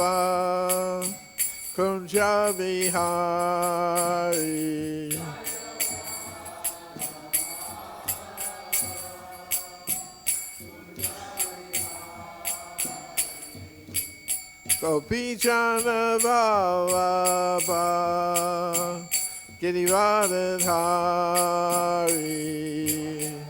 bhava kunja vihari. Gopi jana vallabha Giridharadhari.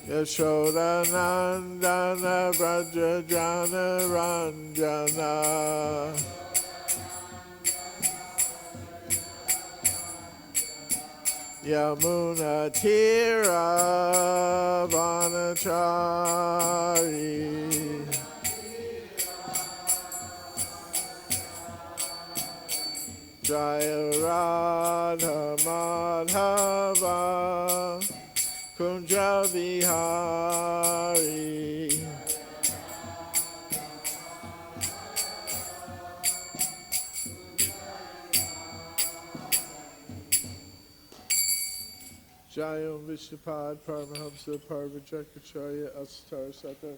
Yashoda Nandana Vraja Jana Ranjana. Yamuna Tira Vanachari. Jaya Radha Madhava Kunja Vihari. Jayam Vishnupad Paramahamsa Parvajakacharya Astar Sata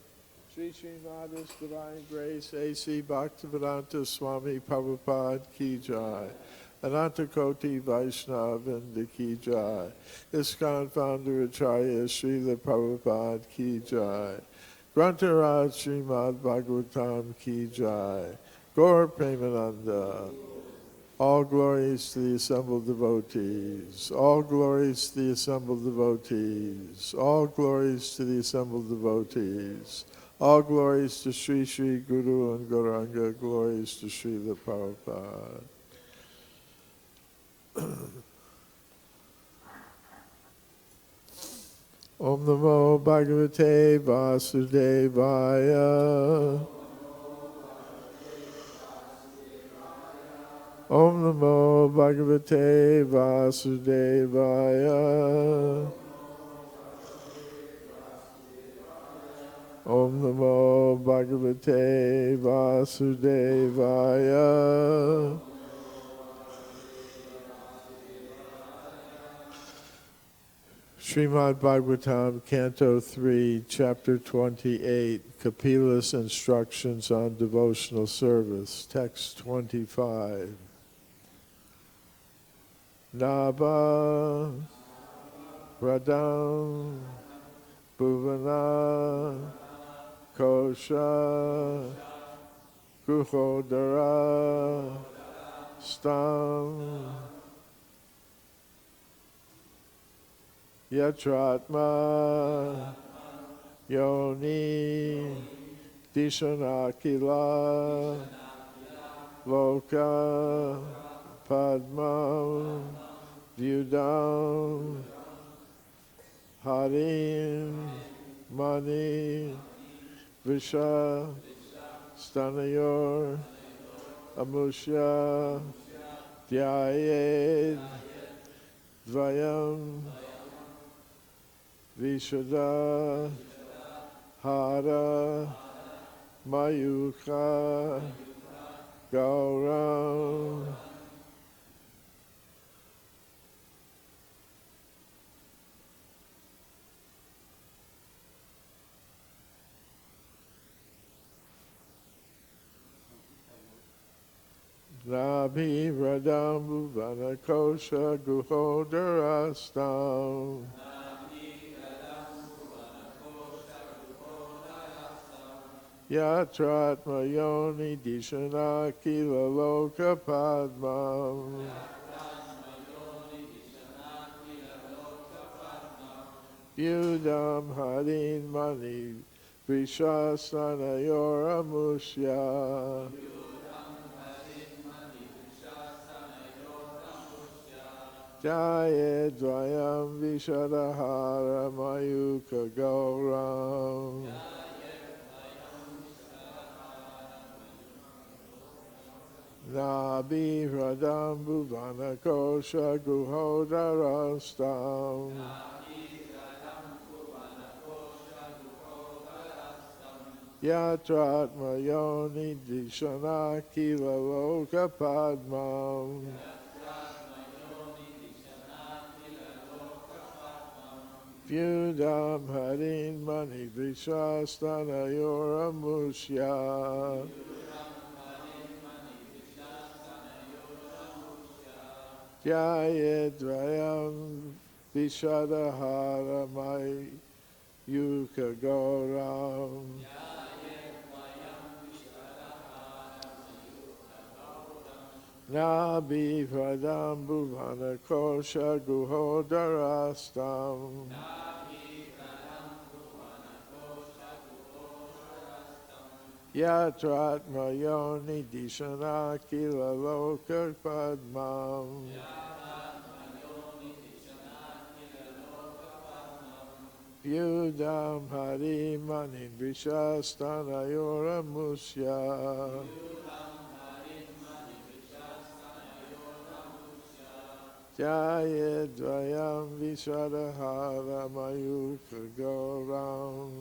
Sri Srimada's Divine Grace A.C. Bhaktivedanta Swami Prabhupada Ki Jai. Ananta Koti Vaishnavanda Ki Jai. ISKCON Founder Acharya Srila Prabhupada Ki Jai. Grantaraj Srimad Bhagavatam Ki Jai. Gaur Premananda. All glories to the assembled devotees. All glories to the assembled devotees. All glories to the assembled devotees. All glories to Sri Sri Guru and Gauranga. Glories to Srila Prabhupada. Om Namo Bhagavate Vasudevaya. Om Namo Bhagavate Vasudevaya. Om Namo Bhagavate Vasudevaya. Srimad Bhagavatam, Canto 3, Chapter 28, Kapila's Instructions on Devotional Service, Text 25. Nābhi-hradam, bhuvana-kośa-guhodara-sthaṁ. yatrātma-yoni-dhiṣaṇākhila-loka-padmam. vyūḍham, harin-maṇi-vṛṣa-stanayor, amuṣya, dhyāyed, dvayam, viśada-hāra-mayūkha-gauram. nābhi-hradam, bhuvana-kośa-guhodara-sthaṁ. yatrātma-yoni-dhiṣaṇākhila-loka-padmam. vyūḍham, harin-maṇi-vṛṣa-stanayor, amuṣya. dhyāyed dvayam, viśada-hāra-mayūkha-gauram. nābhi-hradam, bhuvana-kośa-guhodara-sthaṁ. yatrātma-yoni-dhiṣaṇākhila-loka-padmam. vyūḍham harin-maṇi-vṛṣa-stanayor amuṣya dhyāyed dvayam viśada-hāra-mayūkha-gauram nābhi-hradam bhuvana-kośa-guhodara-sthaṁ yatrātma-yoni-dhiṣaṇākhila-loka-padmam vyūḍham harin-maṇi-vṛṣa-stanayor amuṣya dhyāyed dvayam viśada-hāra-mayūkha-gauram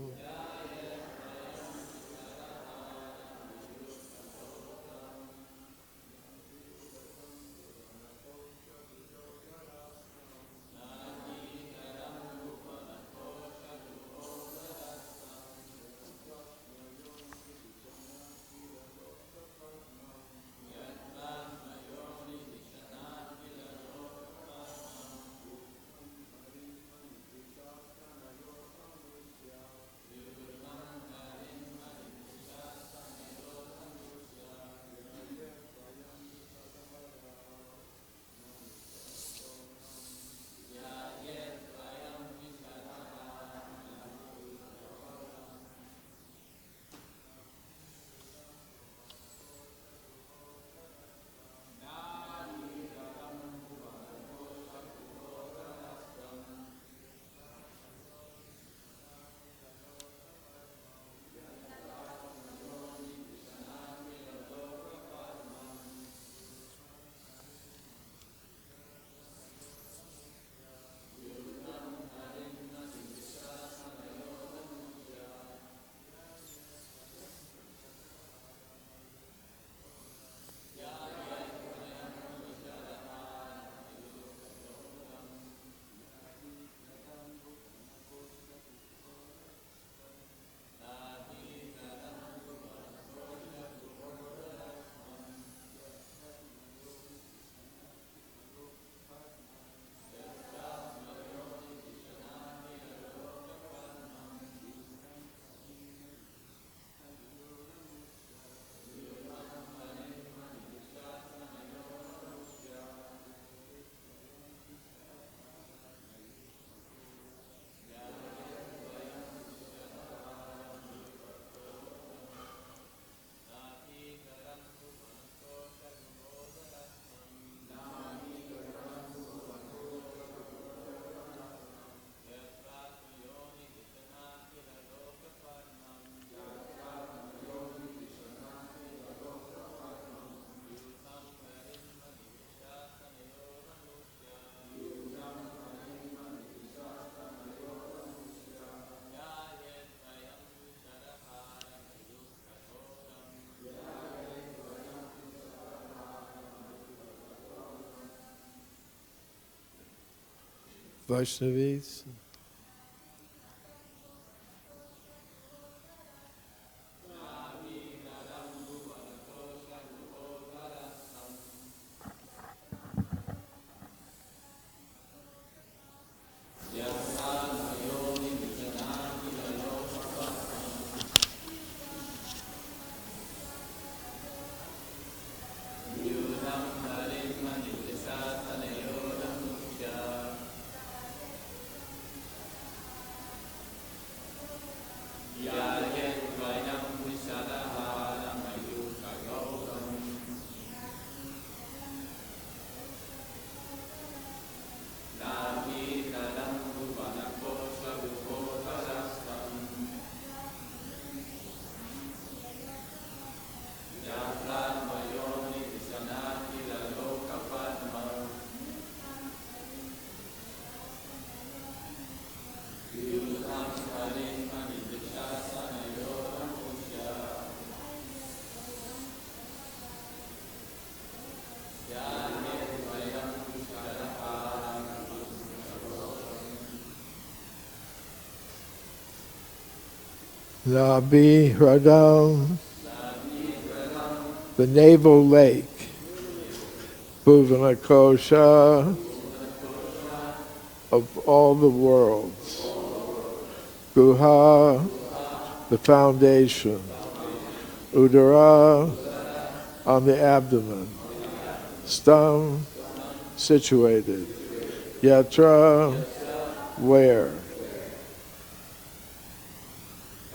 Vaishnavis. nābhi-hradam, the navel lake, bhuvana-kośa of all the worlds, guhā, the foundation, udara, on the abdomen, stham, situated, yatra, where,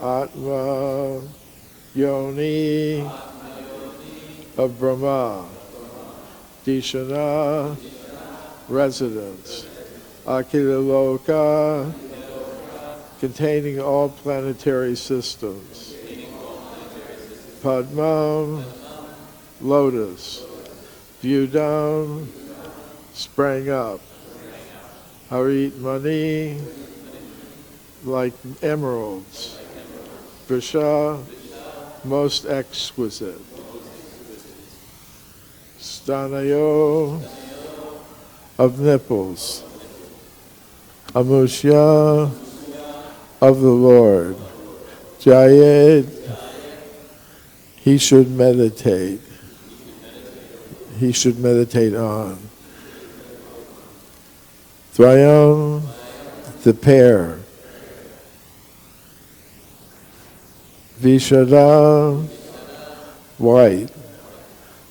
ātma-yoni of Brahmā, dhiṣaṇa, residence, akhila-loka, containing all planetary systems, padmam, lotus, vyūḍham, sprang up, harit-maṇi, like emeralds, vṛṣa, most exquisite, stanayoḥ, of nipples, amuṣya, of the Lord, dhyāyed, he should meditate on. Dvayam, the pair. Viśada, white.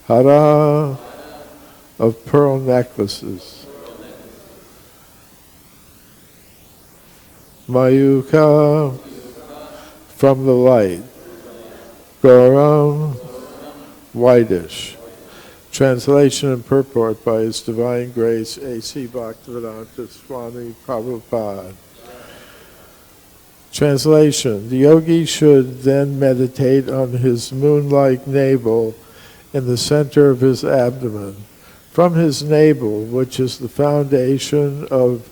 Hara, of pearl necklaces. Mayūkha, from the light. Gauram, whitish. Translation and purport by His Divine Grace A.C. Bhaktivedanta Swami Prabhupada. Translation: the yogi should then meditate on his moon-like navel in the center of his abdomen. From his navel, which is the foundation of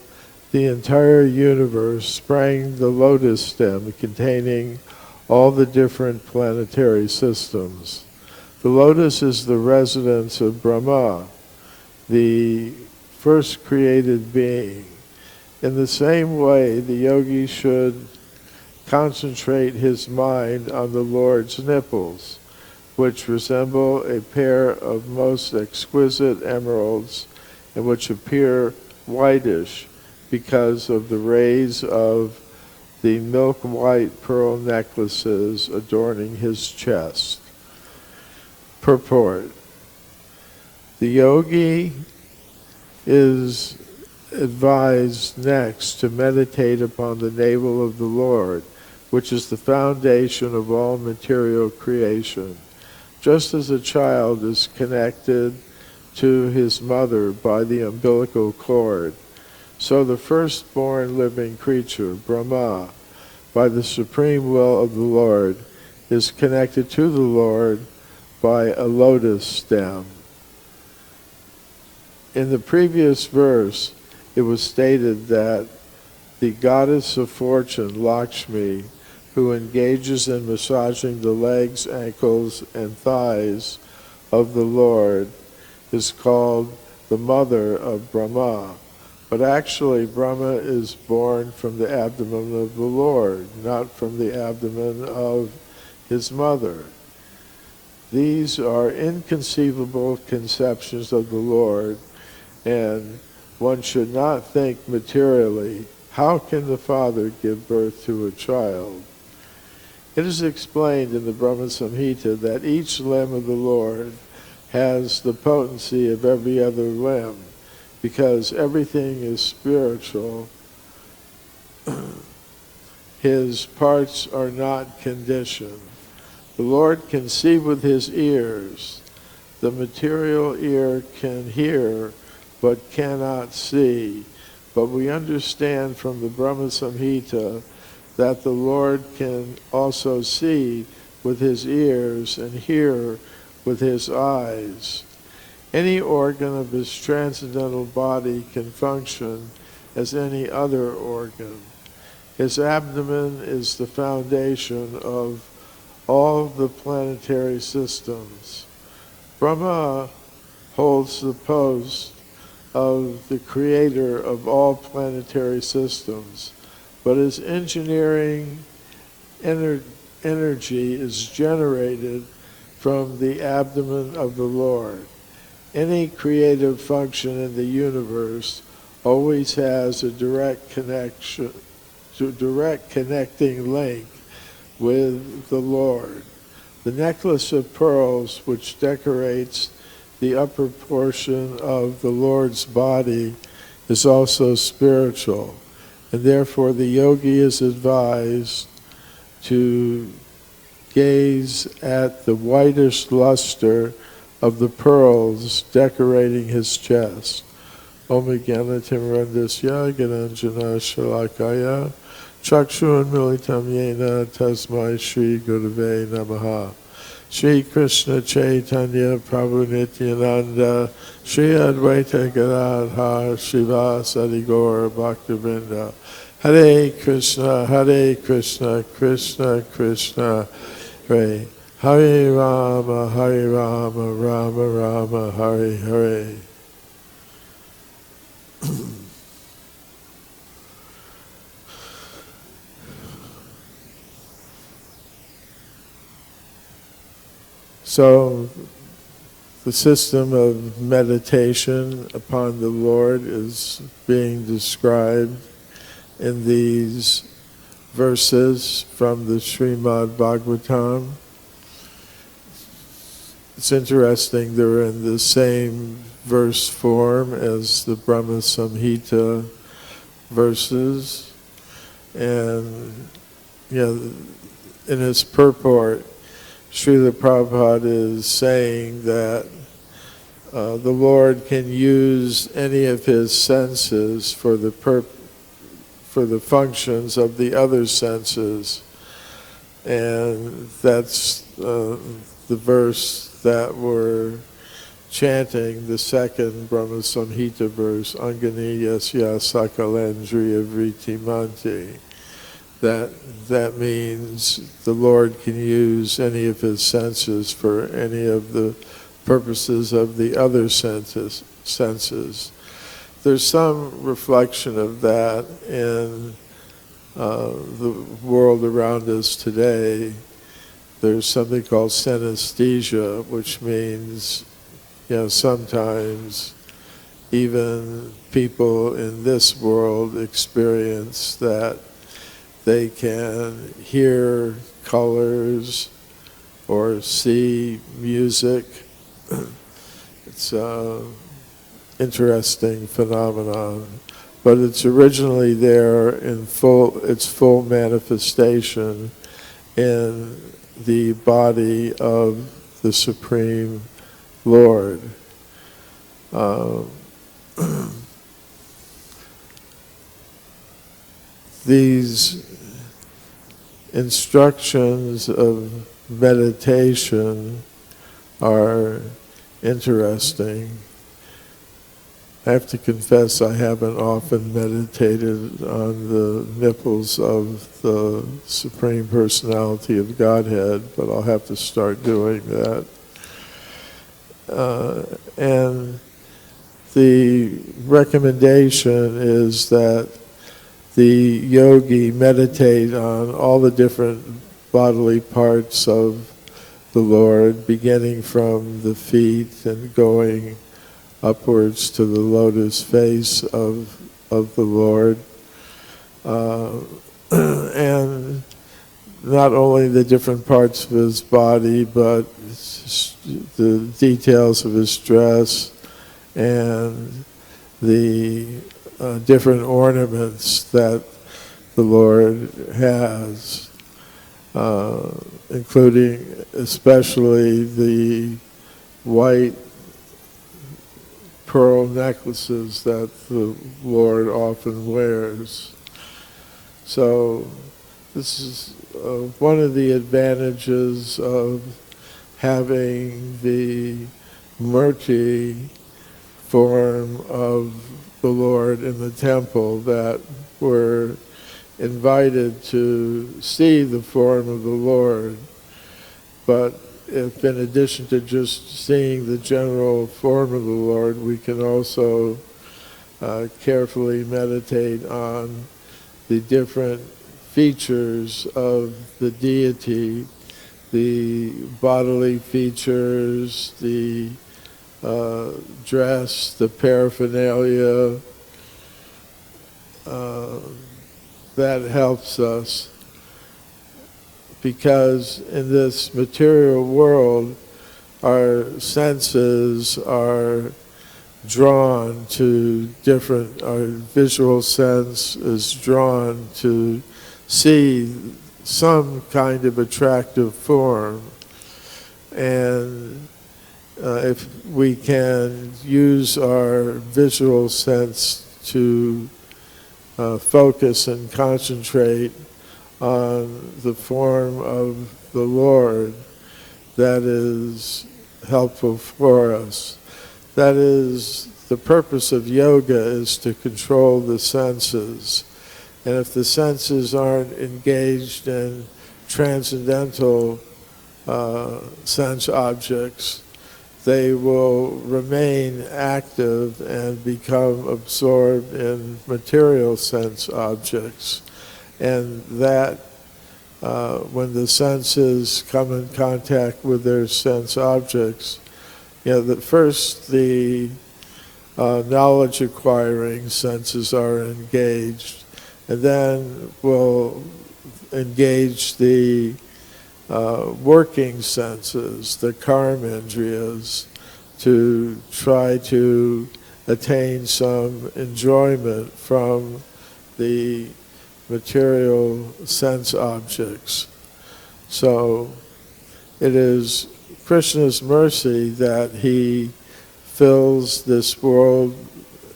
the entire universe, sprang the lotus stem containing all the different planetary systems. The lotus is the residence of Brahmā, the first created being. In the same way, the yogi should concentrate his mind on the Lord's nipples, which resemble a pair of most exquisite emeralds and which appear whitish because of the rays of the milk-white pearl necklaces adorning his chest. Purport: the yogi is advised next to meditate upon the navel of the Lord, which is the foundation of all material creation. Just as a child is connected to his mother by the umbilical cord, so the firstborn living creature, Brahmā, by the supreme will of the Lord, is connected to the Lord by a lotus stem. In the previous verse, it was stated that the goddess of fortune, Lakshmi, who engages in massaging the legs, ankles, and thighs of the Lord, is called the mother of Brahmā. But actually, Brahma is born from the abdomen of the Lord, not from the abdomen of his mother. These are inconceivable conceptions of the Lord, and one should not think materially, how can the father give birth to a child? It is explained in the Brahma Samhita that each limb of the Lord has the potency of every other limb, because everything is spiritual. His parts are not conditioned. The Lord can see with his ears. The material ear can hear, but cannot see. But we understand from the Brahma Samhita that the Lord can also see with his ears and hear with his eyes. Any organ of his transcendental body can function as any other organ. His abdomen is the foundation of all the planetary systems. Brahmā holds the post of the creator of all planetary systems, but his engineering energy is generated from the abdomen of the Lord. Any creative function in the universe always has a direct connecting link with the Lord. The necklace of pearls which decorates the upper portion of the Lord's body is also spiritual, and therefore the yogi is advised to gaze at the whitish luster of the pearls decorating his chest. Om Jnana-timirandasya Gyananjana Shalakaya Chakshur Militam Yena Tasmai Shri Gurave Namaha. Shri Krishna Chaitanya Prabhu Nityananda Shri Advaita Gadadhar Srivasadi Gaura Bhaktivinoda. Hare Krishna, Krishna Krishna, Hare Hare Rama, Rama Rama, Hare Hare. So, the system of meditation upon the Lord is being described in these verses from the Srimad Bhagavatam. It's interesting, they're in the same verse form as the Brahma Samhita verses, and in its purport, Srila Prabhupada is saying that the Lord can use any of his senses for the functions of the other senses, and that's the verse that we're chanting, the second Brahma Samhita verse, Angani Yasya Sakalendriya Vritti-manti. That means the Lord can use any of his senses for any of the purposes of the other senses. There's some reflection of that in the world around us today. There's something called synesthesia, which means, sometimes even people in this world experience that they can hear colors or see music. It's an interesting phenomenon, but it's originally there in its full manifestation in the body of the Supreme Lord. These instructions of meditation are interesting. I have to confess I haven't often meditated on the nipples of the Supreme Personality of Godhead, but I'll have to start doing that. And the recommendation is that the yogi meditate on all the different bodily parts of the Lord, beginning from the feet and going upwards to the lotus face of the Lord. And not only the different parts of his body, but the details of his dress and the different ornaments that the Lord has, including especially the white pearl necklaces that the Lord often wears. So this is one of the advantages of having the murti form of the Lord in the temple, that we're invited to see the form of the Lord. But if in addition to just seeing the general form of the Lord, we can also carefully meditate on the different features of the deity, the bodily features, the dress, the paraphernalia, that helps us, because in this material world our senses are drawn to different, our visual sense is drawn to see some kind of attractive form. And if we can use our visual sense to focus and concentrate on the form of the Lord, that is helpful for us. That is, the purpose of yoga is to control the senses. And if the senses aren't engaged in transcendental sense objects, they will remain active and become absorbed in material sense objects. And that, when the senses come in contact with their sense objects, first the knowledge acquiring senses are engaged, and then we'll engage the working senses, the karmendriyas, to try to attain some enjoyment from the material sense objects. So it is Krishna's mercy that he fills this world,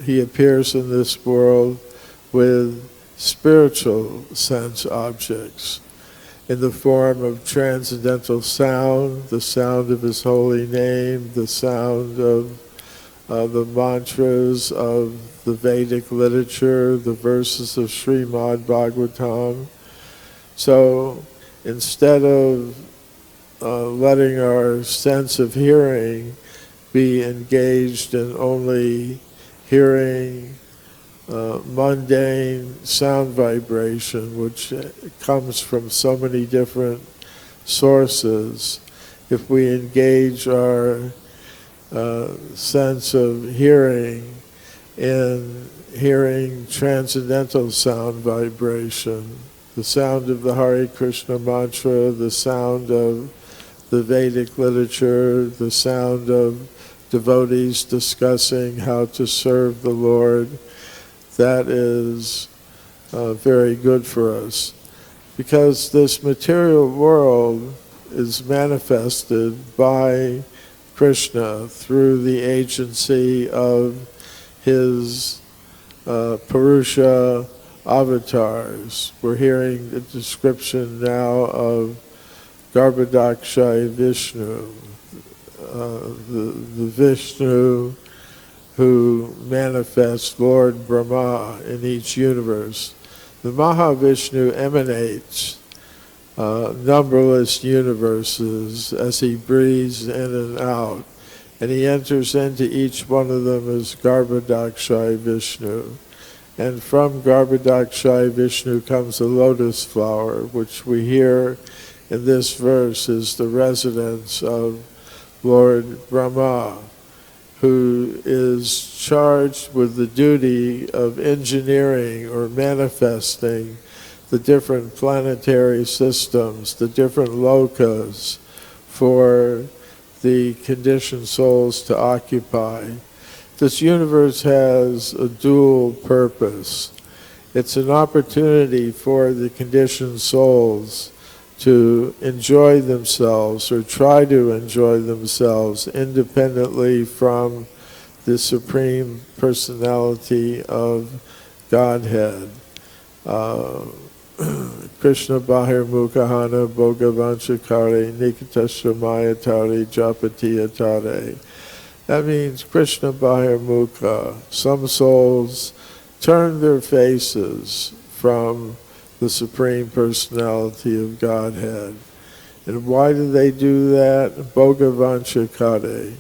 he appears in this world with spiritual sense objects in the form of transcendental sound, the sound of his holy name, the sound of the mantras of the Vedic literature, the verses of Srimad Bhagavatam. So instead of letting our sense of hearing be engaged in only hearing mundane sound vibration, which comes from so many different sources, if we engage our sense of hearing in hearing transcendental sound vibration, the sound of the Hare Krishna mantra, the sound of the Vedic literature, the sound of devotees discussing how to serve the Lord, that is very good for us. Because this material world is manifested by Krishna through the agency of his Purusha avatars. We're hearing the description now of Garbhodakshayi Vishnu, the Vishnu who manifests Lord Brahmā in each universe. The Mahavishnu emanates numberless universes as he breathes in and out, and he enters into each one of them as Garbhodakshayi Vishnu. And from Garbhodakshayi Vishnu comes a lotus flower, which we hear in this verse is the residence of Lord Brahmā, who is charged with the duty of engineering or manifesting the different planetary systems, the different lokas for the conditioned souls to occupy. This universe has a dual purpose. It's an opportunity for the conditioned souls to enjoy themselves or try to enjoy themselves independently from the Supreme Personality of Godhead. Krishna bahir-mukhana bhogavanchakare nikita-shramayatare japatiyatare. That means Krishna bahir-mukha. Some souls turn their faces from the Supreme Personality of Godhead. And why do they do that? Bhogavanchakare.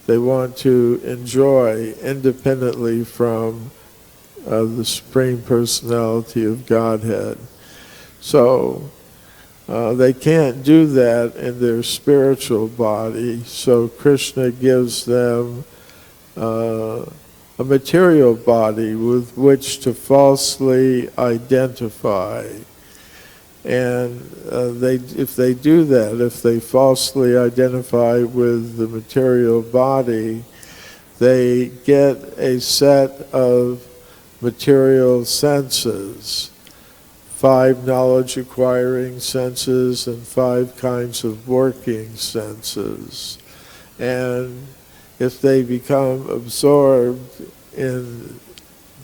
They want to enjoy independently from the Supreme Personality of Godhead. So they can't do that in their spiritual body, so Krishna gives them a material body with which to falsely identify. And if they do that, if they falsely identify with the material body, they get a set of material senses, 5 knowledge-acquiring senses and 5 kinds of working senses. And if they become absorbed in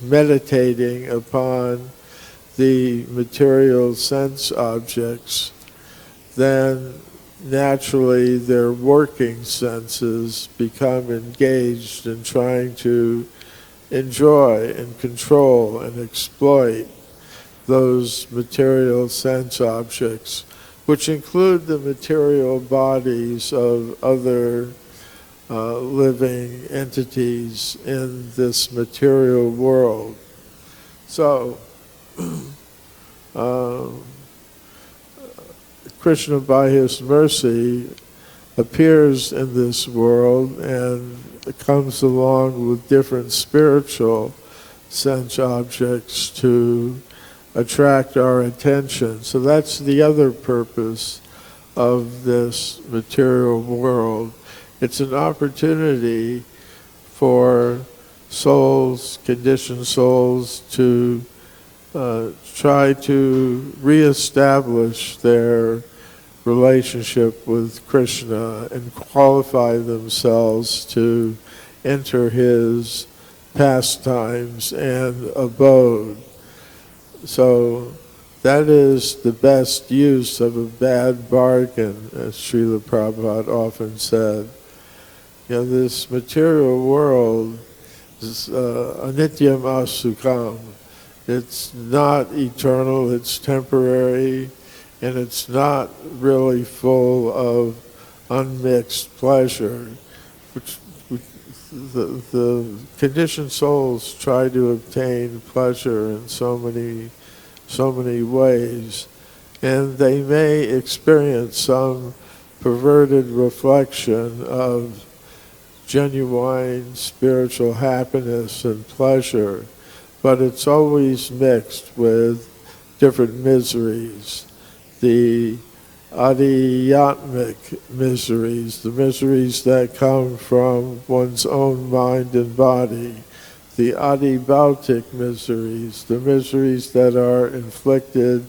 meditating upon the material sense objects, then naturally their working senses become engaged in trying to enjoy and control and exploit those material sense objects, which include the material bodies of other living entities in this material world. So, Krishna, by his mercy, appears in this world and comes along with different spiritual sense objects to attract our attention. So that's the other purpose of this material world. It's an opportunity for souls, conditioned souls, to try to reestablish their relationship with Krishna and qualify themselves to enter his pastimes and abode. So that is the best use of a bad bargain, as Srila Prabhupada often said. You know, this material world is anityam asukham. It's not eternal, it's temporary, and it's not really full of unmixed pleasure. The conditioned souls try to obtain pleasure in so many ways, and they may experience some perverted reflection of genuine spiritual happiness and pleasure, but it's always mixed with different miseries. The adhyātmic miseries, the miseries that come from one's own mind and body, the adibhautic miseries, the miseries that are inflicted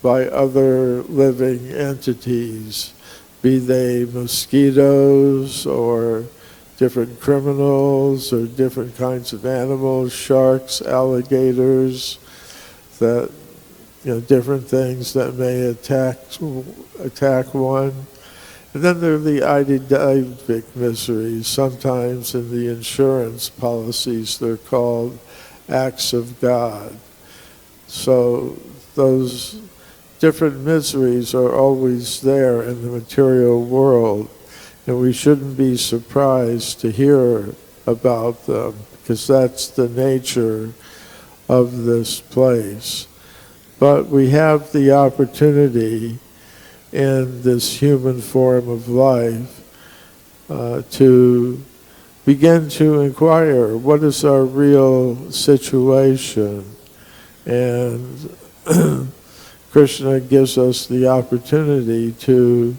by other living entities, be they mosquitoes or different criminals or different kinds of animals, sharks, alligators, that, you know, different things that may attack one. And then there are the adibhautic miseries. Sometimes in the insurance policies they're called acts of God. So those different miseries are always there in the material world, and we shouldn't be surprised to hear about them, because that's the nature of this place. But we have the opportunity in this human form of life to begin to inquire, what is our real situation? And Krishna gives us the opportunity to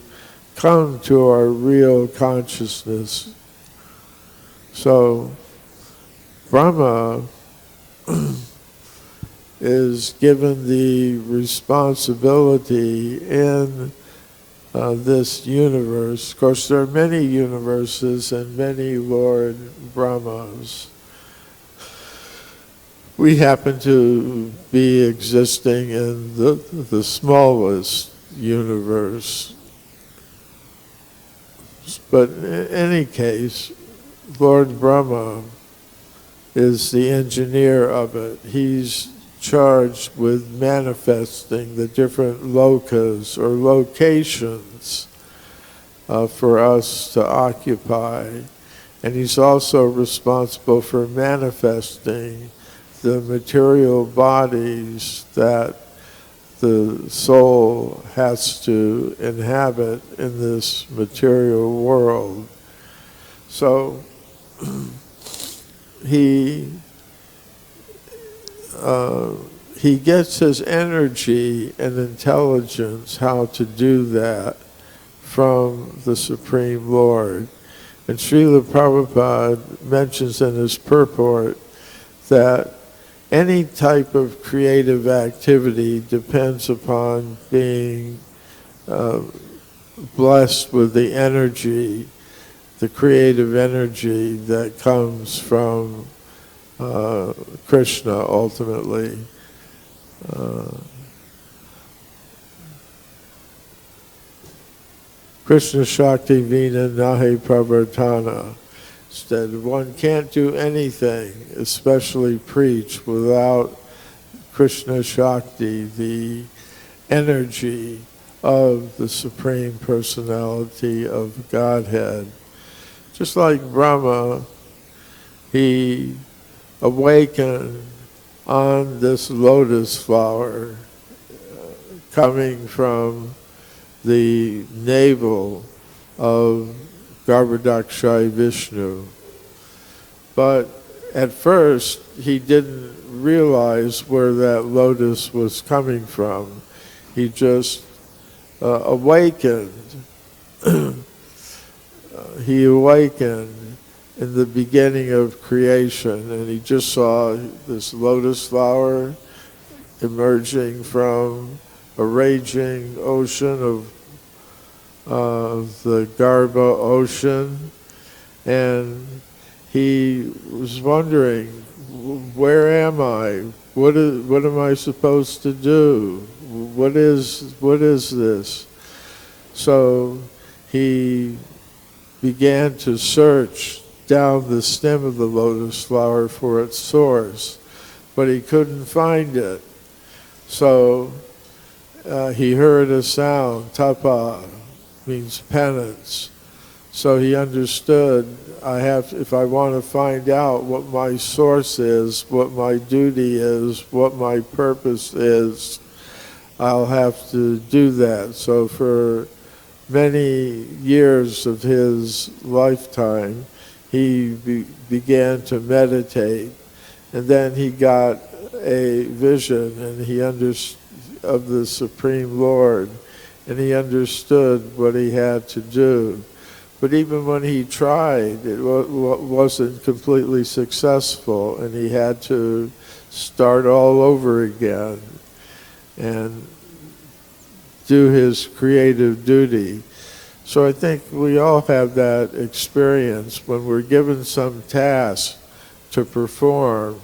come to our real consciousness. So Brahmā is given the responsibility in this universe. Of course, there are many universes and many Lord Brahmas. We happen to be existing in the smallest universe. But in any case, Lord Brahmā is the engineer of it. He's charged with manifesting the different lokas or locations for us to occupy. And he's also responsible for manifesting the material bodies that the soul has to inhabit in this material world. So he gets his energy and intelligence how to do that from the Supreme Lord. And Srila Prabhupada mentions in his purport that any type of creative activity depends upon being blessed with the energy, the creative energy that comes from Krishna ultimately. Krishna Shakti Vina Nahi Pravartana. Instead, one can't do anything, especially preach, without Krishna Shakti, the energy of the Supreme Personality of Godhead. Just like Brahma, he awakened on this lotus flower coming from the navel of Garbhodakshaya Vishnu. But at first, he didn't realize where that lotus was coming from. He just awakened. He awakened in the beginning of creation, and he just saw this lotus flower emerging from a raging ocean of the Garbha ocean, and he was wondering, where am I? What am I supposed to do? What is this? So he began to search down the stem of the lotus flower for its source, but he couldn't find it. So he heard a sound, tapa, means penance. So he understood, if I want to find out what my source is, what my duty is, what my purpose is, I'll have to do that. So for many years of his lifetime, he began to meditate, and then he got a vision, and he understood of the Supreme Lord, and he understood what he had to do. But even when he tried, it wasn't completely successful, and he had to start all over again and do his creative duty. So I think we all have that experience. When we're given some task to perform,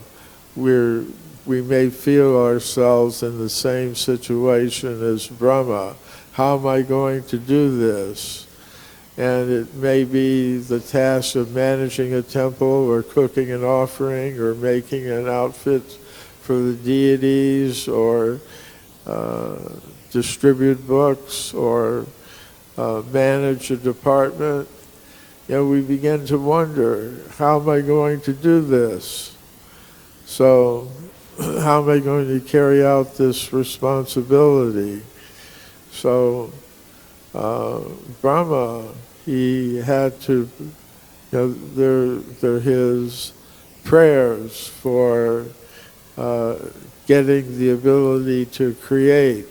we may feel ourselves in the same situation as Brahma. How am I going to do this? And it may be the task of managing a temple, or cooking an offering, or making an outfit for the deities, or distribute books, or manage a department. We begin to wonder, how am I going to do this? So how am I going to carry out this responsibility? So Brahma, he had to, they're his prayers for getting the ability to create.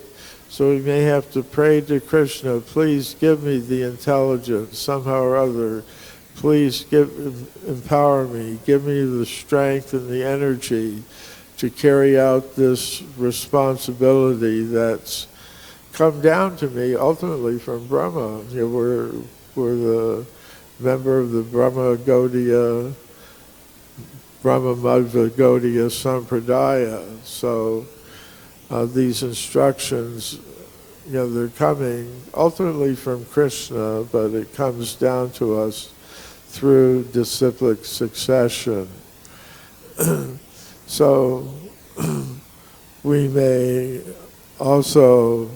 So we may have to pray to Krishna, please give me the intelligence somehow or other. Please empower me, give me the strength and the energy to carry out this responsibility that's come down to me ultimately from Brahma. We're the member of the Brahma-Gaudiya Sampradaya. So these instructions, they're coming ultimately from Krishna, but it comes down to us through disciplic succession. So we may also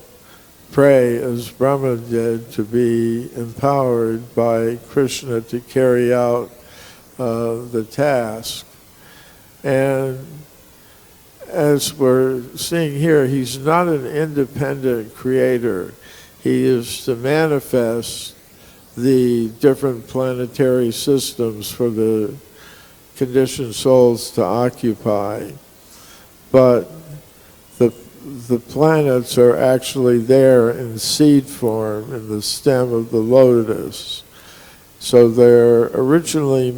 pray, as Brahma did, to be empowered by Krishna to carry out the task. And as we're seeing here, he's not an independent creator. He is to manifest the different planetary systems for the conditioned souls to occupy. But the planets are actually there in seed form in the stem of the lotus. So they're originally,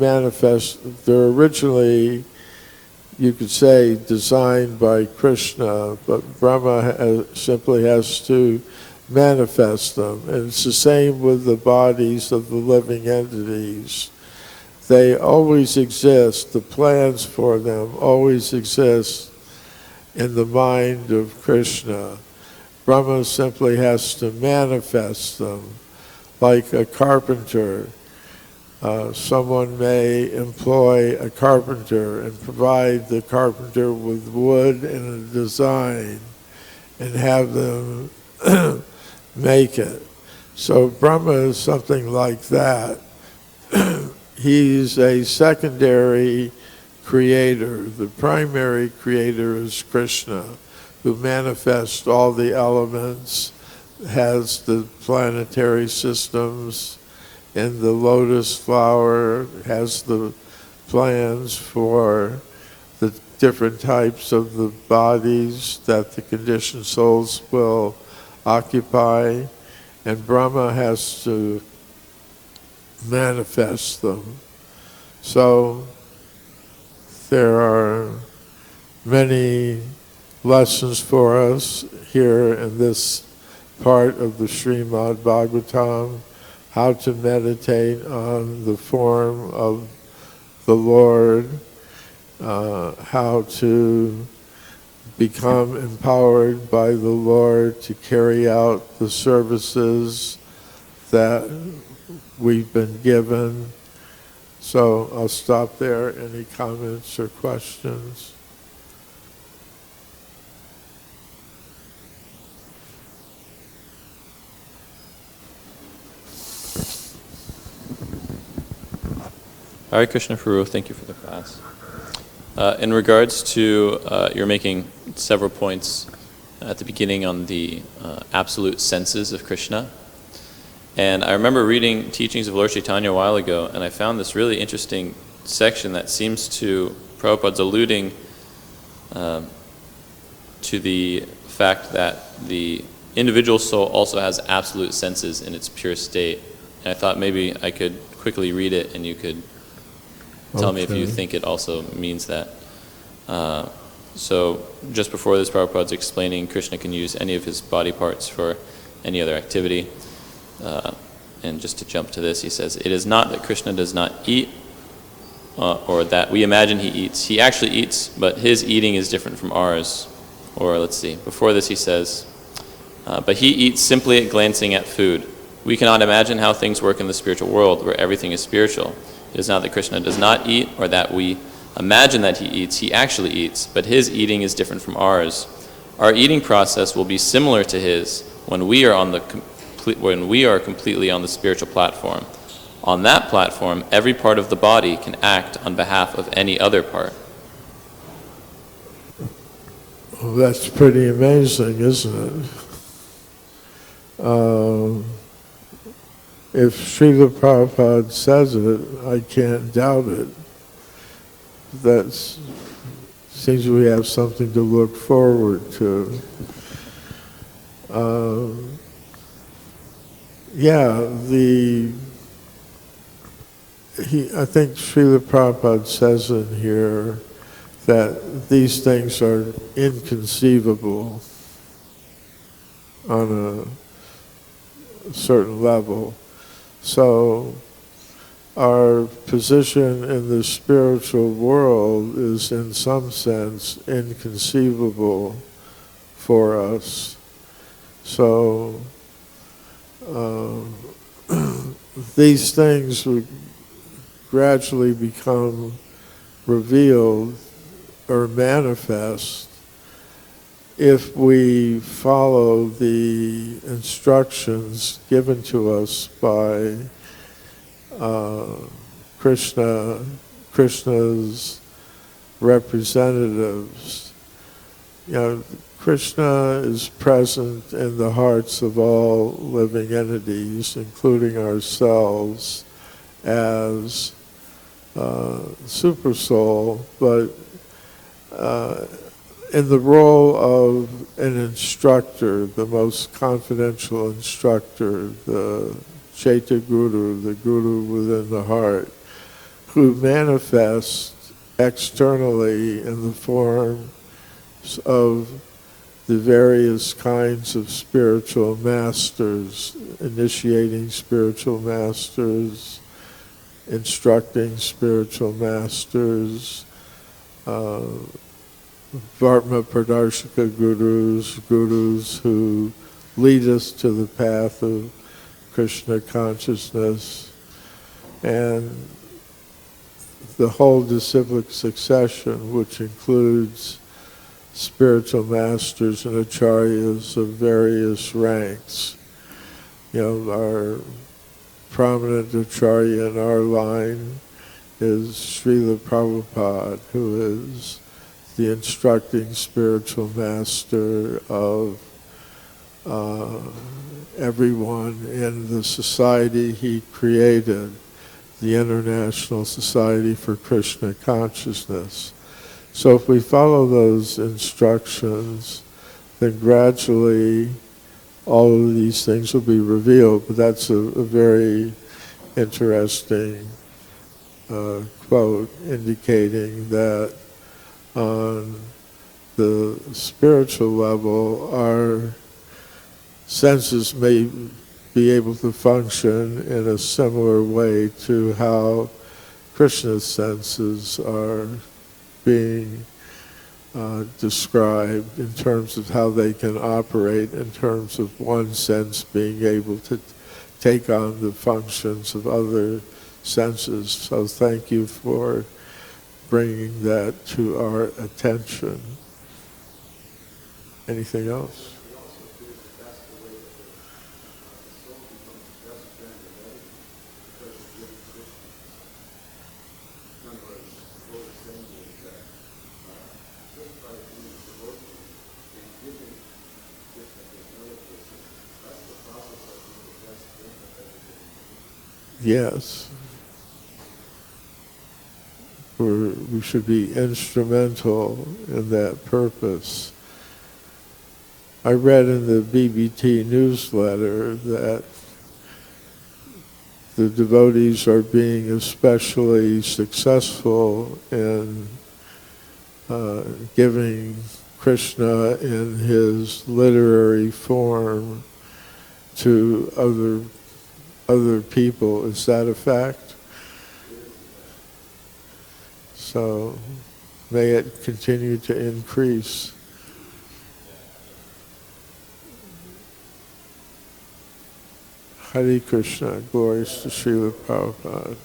you could say, designed by Krishna, but Brahma simply has to manifest them. And it's the same with the bodies of the living entities. They always exist, the plans for them always exist in the mind of Krishna. Brahma simply has to manifest them, like a carpenter. Someone may employ a carpenter and provide the carpenter with wood and a design and have them make it. So Brahma is something like that. He's a secondary creator. The primary creator is Krishna, who manifests all the elements, has the planetary systems in the lotus flower, has the plans for the different types of the bodies that the conditioned souls will occupy, and Brahma has to manifest them. So there are many lessons for us here in this part of the Srimad Bhagavatam, how to meditate on the form of the Lord, how to become empowered by the Lord to carry out the services that we've been given. So I'll stop there. Any comments or questions? Hare Krishna Prabhu, thank you for the class. In regards to, you're making several points at the beginning on the absolute senses of Krishna. And I remember reading teachings of Lord Chaitanya a while ago, and I found this really interesting section that seems to, Prabhupada's alluding to the fact that the individual soul also has absolute senses in its pure state. And I thought maybe I could quickly read it and you could tell me if you think it also means that. So just before this, Prabhupada's explaining Krishna can use any of his body parts for any other activity. And just to jump to this, he says, it is not that Krishna does not eat or that we imagine he eats. He actually eats, but his eating is different from ours. Or let's see, before this he says, but he eats simply at glancing at food. We cannot imagine how things work in the spiritual world where everything is spiritual. It is not that Krishna does not eat or that we imagine that he eats. He actually eats, but his eating is different from ours. Our eating process will be similar to his when we are completely on the spiritual platform. On that platform, every part of the body can act on behalf of any other part. Well, that's pretty amazing, isn't it? If Srila Prabhupada says it, I can't doubt it. That seems we have something to look forward to. I think Srila Prabhupada says in here that these things are inconceivable on a certain level. So our position in the spiritual world is in some sense inconceivable for us. So these things would gradually become revealed or manifest if we follow the instructions given to us by Krishna's representatives. Krishna is present in the hearts of all living entities, including ourselves, as super soul, but in the role of an instructor, the most confidential instructor, the Chaitya Guru, the Guru within the heart, who manifests externally in the form of the various kinds of spiritual masters, initiating spiritual masters, instructing spiritual masters, Dharma-pradarshaka gurus, gurus who lead us to the path of Krishna consciousness, and the whole disciplic succession, which includes spiritual masters and acharyas of various ranks. Our prominent acharya in our line is Srila Prabhupada, who is the instructing spiritual master of everyone in the society he created, the International Society for Krishna Consciousness. So if we follow those instructions, then gradually all of these things will be revealed. But that's a very interesting quote indicating that on the spiritual level, our senses may be able to function in a similar way to how Krishna's senses are being described in terms of how they can operate, in terms of one sense being able to take on the functions of other senses. So thank you for bringing that to our attention. Anything else? Yes. We should be instrumental in that purpose. I read in the BBT newsletter that the devotees are being especially successful in giving Krishna in his literary form to other people. Is that a fact? So may it continue to increase. Hare Krishna, glories to Srila Prabhupada.